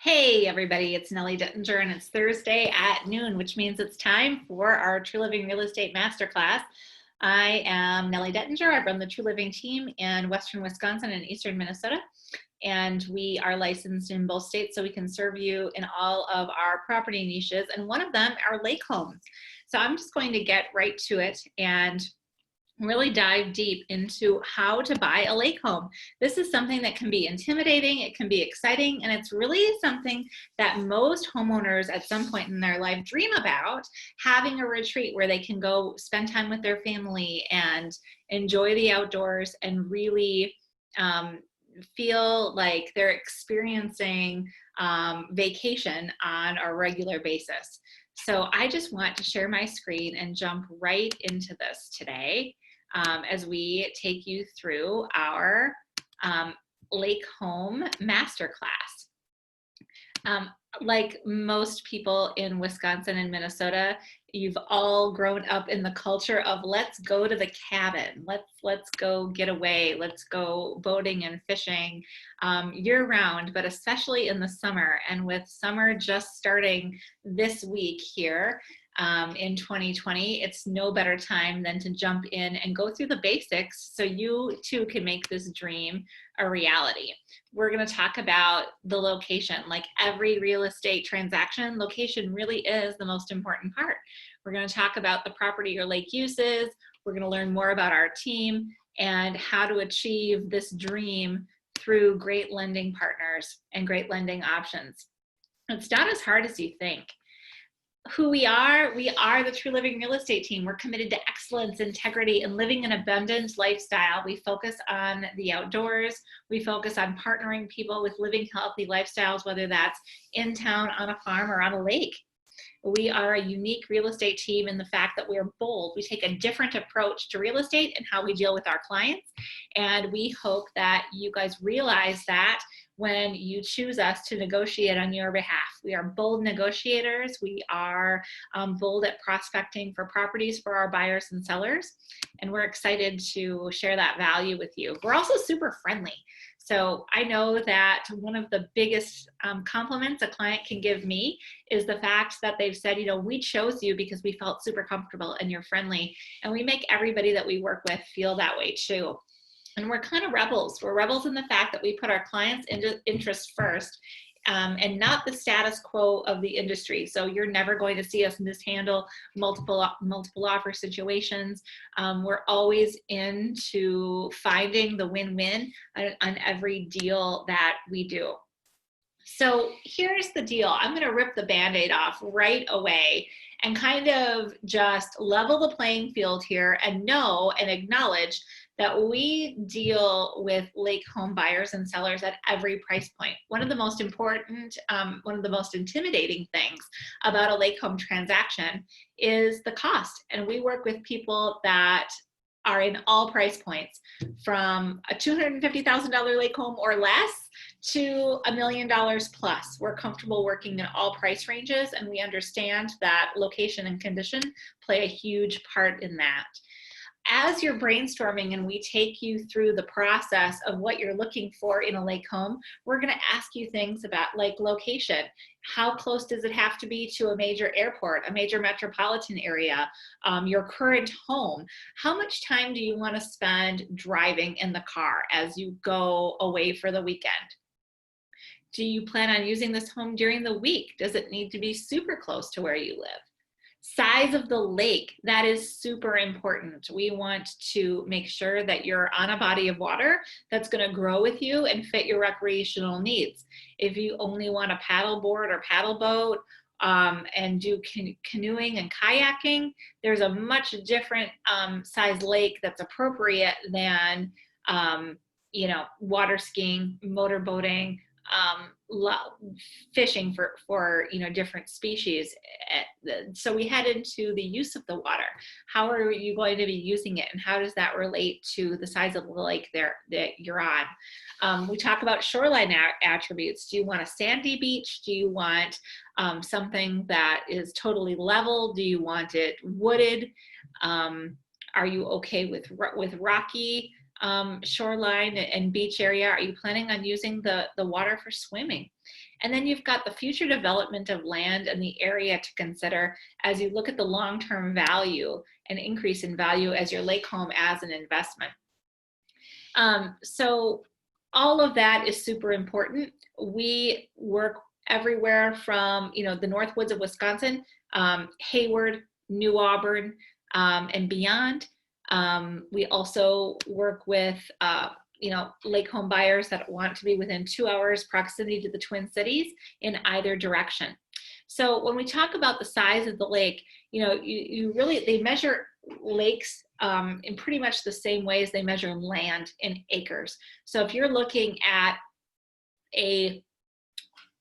Hey everybody, it's Knelly Dettinger and it's Thursday at noon, which means it's time for our True Living Real Estate Masterclass. I am Knelly Dettinger. I run the True Living team in Western Wisconsin and Eastern Minnesota, and we are licensed in both states so we can serve you in all of our property niches, and one of them are lake homes. So I'm just going to get right to it and really dive deep into how to buy a lake home. This is something that can be intimidating, it can be exciting, and it's really something that most homeowners at some point in their life dream about, having a retreat where they can go spend time with their family and enjoy the outdoors and really feel like they're experiencing vacation on a regular basis. So I just want to share my screen and jump right into this today. As we take you through our Lake Home Masterclass. Like most people in Wisconsin and Minnesota, you've all grown up in the culture of let's go to the cabin, let's go get away, let's go boating and fishing year round, but especially in the summer. And with summer just starting this week here, in 2020, it's no better time than to jump in and go through the basics so you too can make this dream a reality. We're going to talk about the location. Like every real estate transaction, location really is the most important part. We're going to talk about the property or lake uses. We're going to learn more about our team and how to achieve this dream through great lending partners and great lending options. It's not as hard as you think. Who we are the True Living Real Estate team. We're committed to excellence, integrity, and living an abundant lifestyle. We focus on the outdoors. We focus on partnering people with living healthy lifestyles, whether that's in town, on a farm, or on a lake. We are a unique real estate team in the fact that we are bold. We take a different approach to real estate and how we deal with our clients. And we hope that you guys realize that when you choose us to negotiate on your behalf. We are bold negotiators. We are bold at prospecting for properties for our buyers and sellers. And we're excited to share that value with you. We're also super friendly. So I know that one of the biggest compliments a client can give me is the fact that they've said, you know, we chose you because we felt super comfortable and you're friendly. And we make everybody that we work with feel that way too. And we're kind of rebels. We're rebels in the fact that we put our clients' interest first and not the status quo of the industry. So you're never going to see us mishandle multiple offer situations. We're always into finding the win-win on every deal that we do. So here's the deal. I'm going to rip the Band-Aid off right away and kind of just level the playing field here and know and acknowledge that we deal with lake home buyers and sellers at every price point. One of the most important, one of the most intimidating things about a lake home transaction is the cost. And we work with people that are in all price points, from a $250,000 lake home or less to $1 million plus. We're comfortable working in all price ranges, and we understand that location and condition play a huge part in that. As you're brainstorming and we take you through the process of what you're looking for in a lake home, we're going to ask you things about like location. How close does it have to be to a major airport, a major metropolitan area, your current home? How much time do you want to spend driving in the car as you go away for the weekend? Do you plan on using this home during the week? Does it need to be super close to where you live? Size of the lake, that is super important. We want to make sure that you're on a body of water that's going to grow with you and fit your recreational needs. If you only want a paddle board or paddle boat and do canoeing and kayaking, there's a much different size lake that's appropriate than you know, water skiing, motor boating, fishing for you know, different species. So we head into the use of the water. How are you going to be using it, and how does that relate to the size of the lake there that you're on? We talk about shoreline attributes. Do you want a sandy beach? Do you want something that is totally level? Do you want it wooded? Are you okay with rocky shoreline and beach area? Are you planning on using the water for swimming? And then you've got the future development of land and the area to consider as you look at the long-term value and increase in value as your lake home as an investment. So all of that is super important. We work everywhere from, you know, the North Woods of Wisconsin, Hayward, New Auburn, and beyond. We also work with, you know, lake home buyers that want to be within 2 hours proximity to the Twin Cities in either direction. So when we talk about the size of the lake, you know, they measure lakes in pretty much the same way as they measure land in acres. So if you're looking at a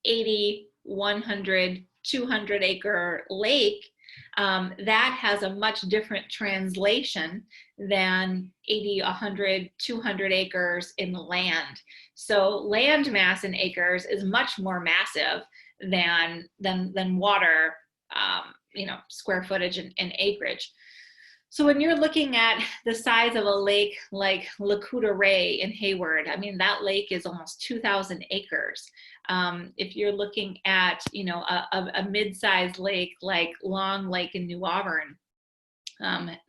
80, 100, 200 acre lake, that has a much different translation than 80, 100, 200 acres in land. So land mass in acres is much more massive than water, you know, square footage and acreage. So when you're looking at the size of a lake like Lakuta Ray in Hayward, I mean, that lake is almost 2,000 acres. If you're looking at, you know, a mid-sized lake like Long Lake in New Auburn,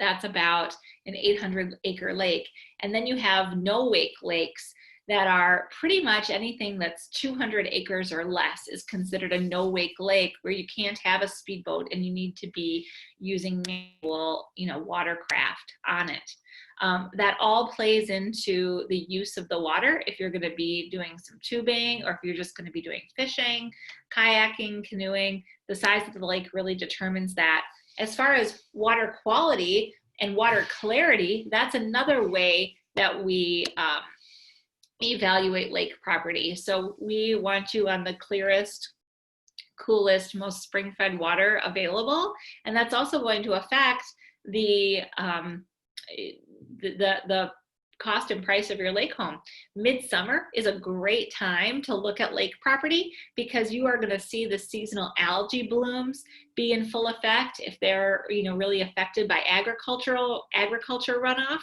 that's about an 800-acre lake. And then you have no-wake lakes that are pretty much anything that's 200 acres or less is considered a no-wake lake, where you can't have a speedboat and you need to be using manual, you know, watercraft on it. That all plays into the use of the water. If you're going to be doing some tubing, or if you're just going to be doing fishing, kayaking, canoeing, the size of the lake really determines that. As far as water quality and water clarity, that's another way that we evaluate lake property. So we want you on the clearest, coolest, most spring-fed water available, and that's also going to affect the cost and price of your lake home. Midsummer is a great time to look at lake property because you are going to see the seasonal algae blooms be in full effect if they're, you know, really affected by agriculture runoff.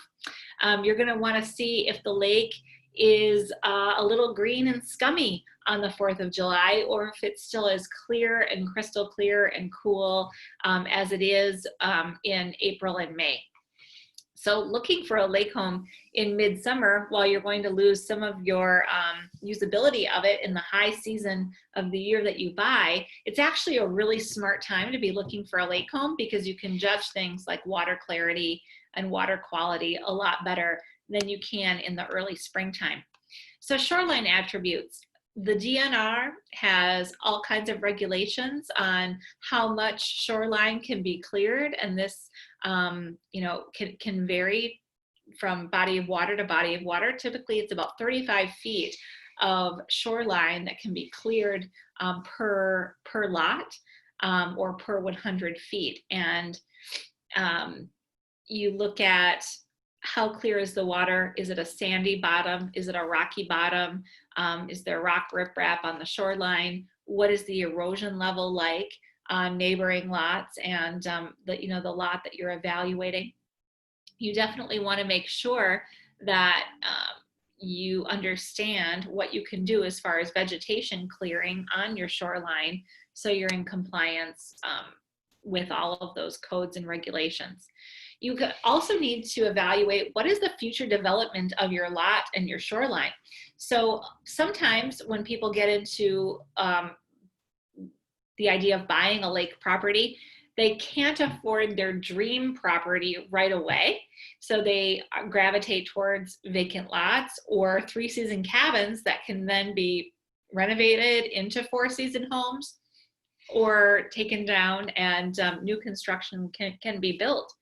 You're going to want to see if the lake is a little green and scummy on the 4th of July, or if it's still as clear and crystal clear and cool as it is in April and May. So looking for a lake home in midsummer, while you're going to lose some of your usability of it in the high season of the year that you buy, it's actually a really smart time to be looking for a lake home because you can judge things like water clarity and water quality a lot better than you can in the early springtime. So shoreline attributes. The DNR has all kinds of regulations on how much shoreline can be cleared, and this you know, can vary from body of water to body of water. Typically, it's about 35 feet of shoreline that can be cleared per lot or per 100 feet. And you look at how clear is the water? Is it a sandy bottom? Is it a rocky bottom? Is there rock riprap on the shoreline? What is the erosion level like on neighboring lots and the lot that you're evaluating? You definitely want to make sure that you understand what you can do as far as vegetation clearing on your shoreline, so you're in compliance with all of those codes and regulations. You also need to evaluate what is the future development of your lot and your shoreline. So sometimes when people get into the idea of buying a lake property, they can't afford their dream property right away. So they gravitate towards vacant lots or 3-season cabins that can then be renovated into 4-season homes or taken down and new construction can be built.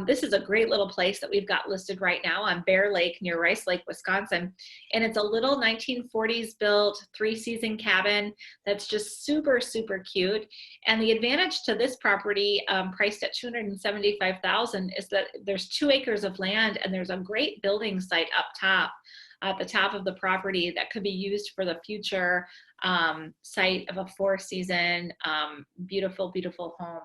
This is a great little place that we've got listed right now on Bear Lake near Rice Lake, Wisconsin. And it's a little 1940s built 3-season cabin that's just super, super cute. And the advantage to this property, priced at $275,000, is that there's 2 acres of land and there's a great building site up top at the top of the property that could be used for the future site of a 4-season beautiful, beautiful home.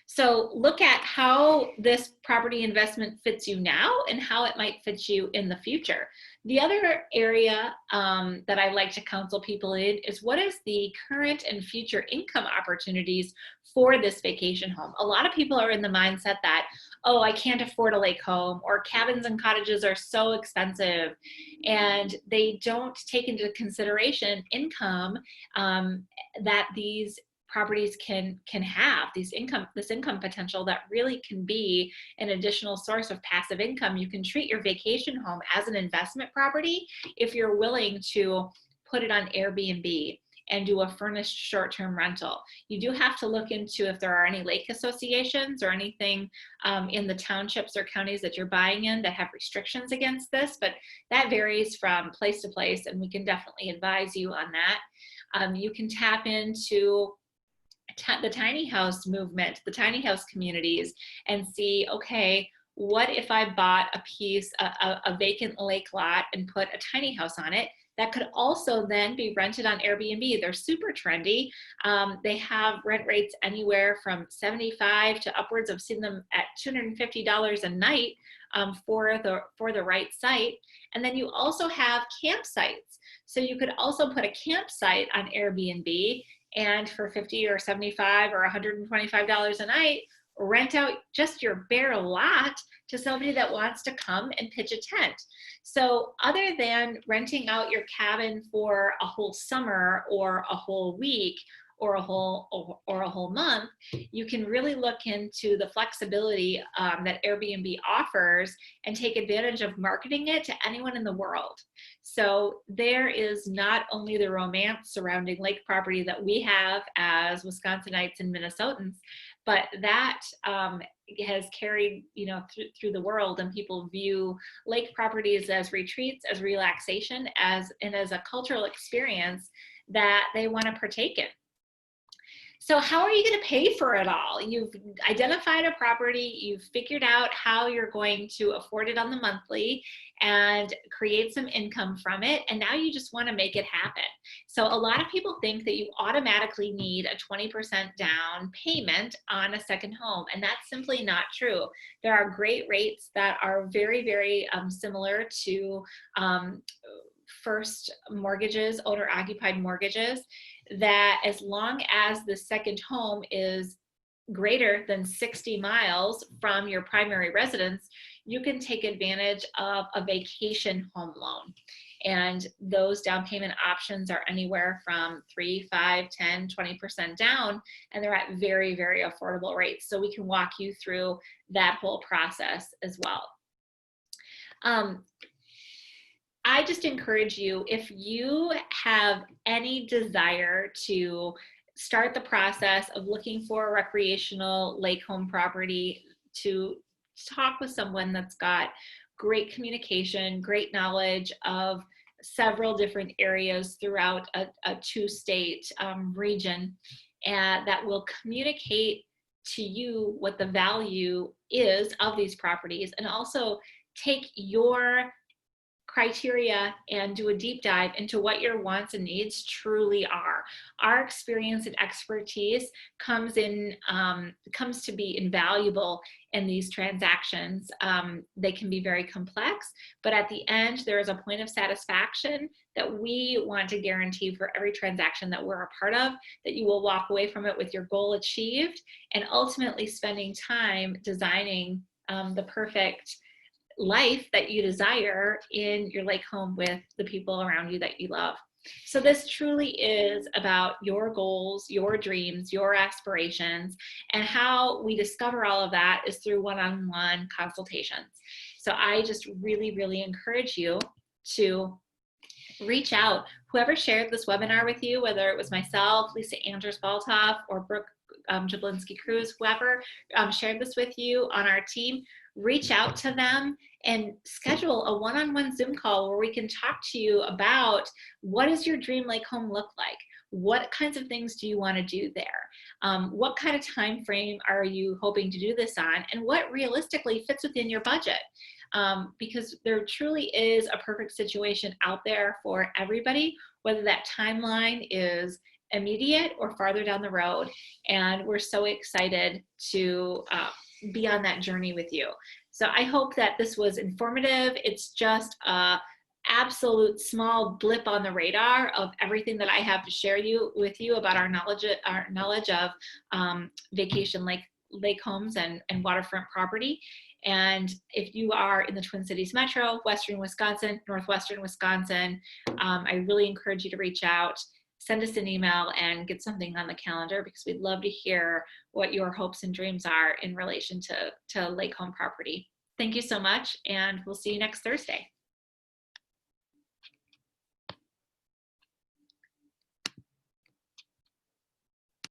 So look at how this property investment fits you now and how it might fit you in the future. The other area that I like to counsel people in is what is the current and future income opportunities for this vacation home. A lot of people are in the mindset that, oh, I can't afford a lake home, or cabins and cottages are so expensive, and they don't take into consideration income that these properties can have, this income potential that really can be an additional source of passive income. You can treat your vacation home as an investment property if you're willing to put it on Airbnb and do a furnished short-term rental. You do have to look into if there are any lake associations or anything in the townships or counties that you're buying in that have restrictions against this, but that varies from place to place, and we can definitely advise you on that. You can tap into the tiny house movement, the tiny house communities, and see, okay, what if I bought a vacant lake lot and put a tiny house on it? That could also then be rented on Airbnb. They're super trendy. They have rent rates anywhere from $75 to upwards. I've seen them at $250 a night for the right site. And then you also have campsites. So you could also put a campsite on Airbnb, and for $50 or $75 or $125 a night, rent out just your bare lot to somebody that wants to come and pitch a tent. So other than renting out your cabin for a whole summer or a whole week or a whole month, you can really look into the flexibility that Airbnb offers and take advantage of marketing it to anyone in the world. So there is not only the romance surrounding lake property that we have as Wisconsinites and Minnesotans, but that has carried, through the world, and people view lake properties as retreats, as relaxation, and as a cultural experience that they want to partake in. So how are you going to pay for it all? You've identified a property, you've figured out how you're going to afford it on the monthly and create some income from it, and now you just want to make it happen. So a lot of people think that you automatically need a 20% down payment on a second home, and that's simply not true. There are great rates that are very, very similar to first mortgages, owner-occupied mortgages, that as long as the second home is greater than 60 miles from your primary residence, you can take advantage of a vacation home loan. And those down payment options are anywhere from 3, 5, 10, 20% down, and they're at very, very affordable rates. So we can walk you through that whole process as well. I just encourage you, if you have any desire to start the process of looking for a recreational lake home property, to talk with someone that's got great communication, great knowledge of several different areas throughout a two-state region, and that will communicate to you what the value is of these properties, and also take your criteria and do a deep dive into what your wants and needs truly are. Our experience and expertise comes to be invaluable in these transactions. They can be very complex, but at the end, there is a point of satisfaction that we want to guarantee for every transaction that we're a part of, that you will walk away from it with your goal achieved, and ultimately spending time designing the perfect life that you desire in your lake home with the people around you that you love. So this truly is about your goals, your dreams, your aspirations, and how we discover all of that is through one-on-one consultations. So I just really, really encourage you to reach out. Whoever shared this webinar with you, whether it was myself, Lisa Anders-Baltoff, or Brooke Jablinski-Cruz, whoever shared this with you on our team, reach out to them and schedule a one-on-one Zoom call where we can talk to you about what does your dream lake home look like? What kinds of things do you want to do there? What kind of time frame are you hoping to do this on? And what realistically fits within your budget? Because there truly is a perfect situation out there for everybody, whether that timeline is immediate or farther down the road. And we're so excited to be on that journey with you. So I hope that this was informative. It's just a absolute small blip on the radar of everything that I have to share with you about our knowledge of vacation lake homes and waterfront property. And if you are in the Twin Cities Metro, Western Wisconsin, Northwestern Wisconsin, I really encourage you to reach out, send us an email, and get something on the calendar, because we'd love to hear what your hopes and dreams are in relation to lake home property. Thank you so much, and we'll see you next Thursday.